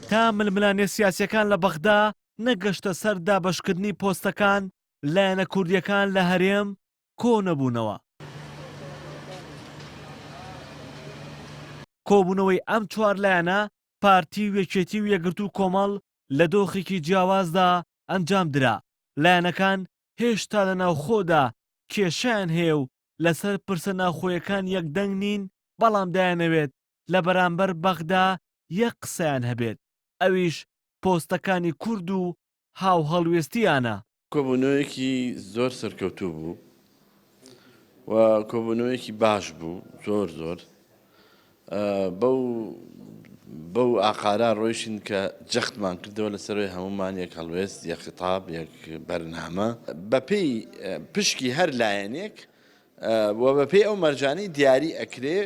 تا ململانێ سیاسیەکان لە بەغدا نەگەشتە سەر دابەشکردنی پۆستەکان لایەنە کوردیەکان لە هەرێم کۆ نەبوونەوە. کۆبوونەوەی ئەم چوار لایەنە پارتی و یەکێتی و یەکگرتوو کۆمەڵ لە دۆخێکی جیاوازدا ئەنجام درا. لایەنەکان هێشتا لە ناوخۆدا کێشیان هەیە و لەسەر پرسە ناوخۆیەکان یەکدەنگ نین، بەڵام دایانەوێت لە بەرامبەر بەغدا یەک قسەیان هەبێت، ئەویش پۆستەکانی کورد و هاو هەڵوێستیانە. کۆبوونەوەیەکی زۆر سەرکەوتوو بوو و کۆبوونەوەیەکی باش بوو زۆر بەو ئاقارە ڕۆیشین کە جەختمان کردەوە لەسەرەوەی هەمومان یەک هەڵوێست، یەک خیتاب، یەک بەرنامە بەپێی پشکی هەر لایەنێک و بەپێی ئەو مەرجانەی دیاری ئەکرێ.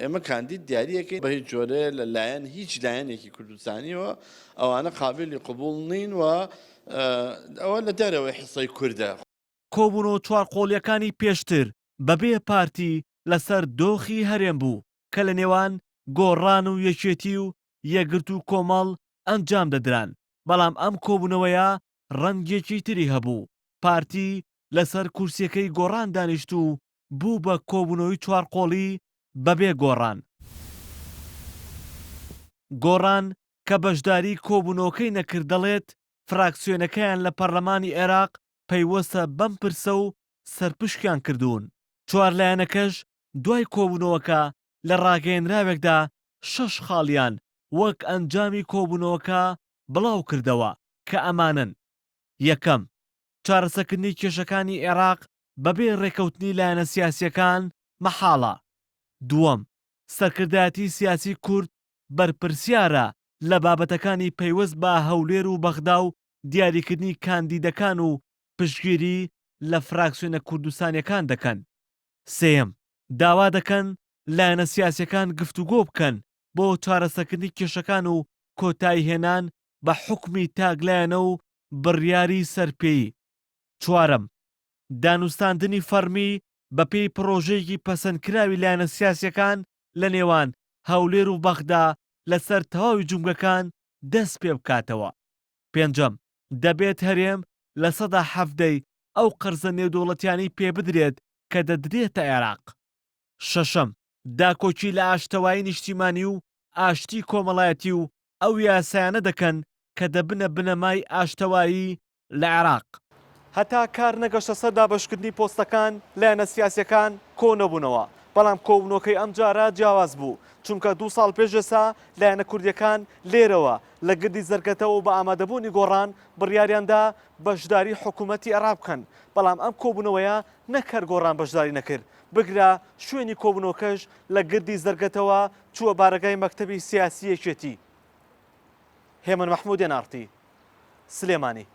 ئێمە کاندید دیاریەکەی بە هیچ جۆرە لە لایەن هیچ لایەنێکی کوردستانیەوە ئەوانە قابلی قبول نین و ئەوە لە دەرەوەی حسەی کووردە. کۆبوونەوە چوارقۆڵیەکانی پێشتر بەبێ پارتی لەسەر دۆخی هەرێم بوو کە لە نێوان گۆڕان و یەکێتی و یەکگرتوو کۆمەڵ ئەنجام دەدران، بەڵام ئەم کۆبوونەوەیە ڕەنگێکی تری هەبوو. پارتی لەسەر کورسیەکەی گۆڕان دانیشت و بوو بە کۆبوونەوەی چوارقۆڵی بەبێ گۆڕان. گۆڕان کە بەشداری کۆبوونەوەکەی نەکرد دەڵێت فراکسیۆنەکەیان لە پەرلەمانی عێراق پەیوەستە بەم پرسە و سەرپشکیان کردوون. چوار لایەنەکەش دوای کۆبوونەوەکە لە ڕاگەیەنراوێکدا 6 خاڵیان وەک ئەنجامی کۆبوونەوەکە بڵاو کردەوە کە ئەمانن: یەکەم، چارەسەرکردنی کێشەکانی عێراق بەبێ ڕێکەوتنی لایەنە سیاسیەکان مەحاڵە. دووەم، سەرکردایەتی سیاسی کورد بەرپرسیارە لە بابەتەکانی پەیوەست بە هەولێر و بەغدا و دیاریکردنی کاندیدەکان و پشتگیری لە فراکسیۆنە کوردستانیەکان دەکەن. سێیەم، داوا دەکەن لایەنە سیاسیەکان گفتوگۆ بکەن بۆ چارەسەرکردنی کێشەکان و کۆتایی هێنان بە حوکمی تاگلایەنە و بڕیاری سەرپێیی. چوارەم، دانوستاندنی فەرمی بەپێی پرۆژەیەکی پەسەندکراوی لایەنە سیاسیەکان لە نێوان هەولێر و بەغدا لەسەر تەواوی جومگەکان دەست پێ بکاتەوە. پێنجەم، دەبێت هەرێم لە ١٧٠ ئەو قەرزە نێودەوڵەتیانەی پێ بدرێت کە دەدرێتە عێراق. شەشەم، داکۆچی لە ئاشتەوایی نیشتیمانی و ئاشتی کۆمەڵایەتی و ئەو یاسایانە دەکەن کە دەبنە بنەمای ئاشتەوایی لە عێراق. هەتا کار نەگەشتە سەر دابەشکردنی پۆستەکان لایەنە سیاسیەکان کۆ نەبوونەوە، بەڵام کۆبوونەوەکەی ئەم جارە جیاواز بوو، چونکە 2 ساڵ پێش ئێستا لایەنە کوردیەکان لێرەوە لە گردی زەرگەتەوە و بە ئامادەبوونی گۆڕان بڕیاریاندا بەشداری حکوومەتی عێراق بکەن، بەڵام ئەم کۆبوونەوەیە نەکەر گۆڕان بەشداری نەکرد، بگرە شوێنی کۆبوونەوەکەش لە گردی زەرگەتەوە چووە بارگای مەکتەبی سیاسی یەکێتی. هێمن مەحموود نارتی، سلێمانی.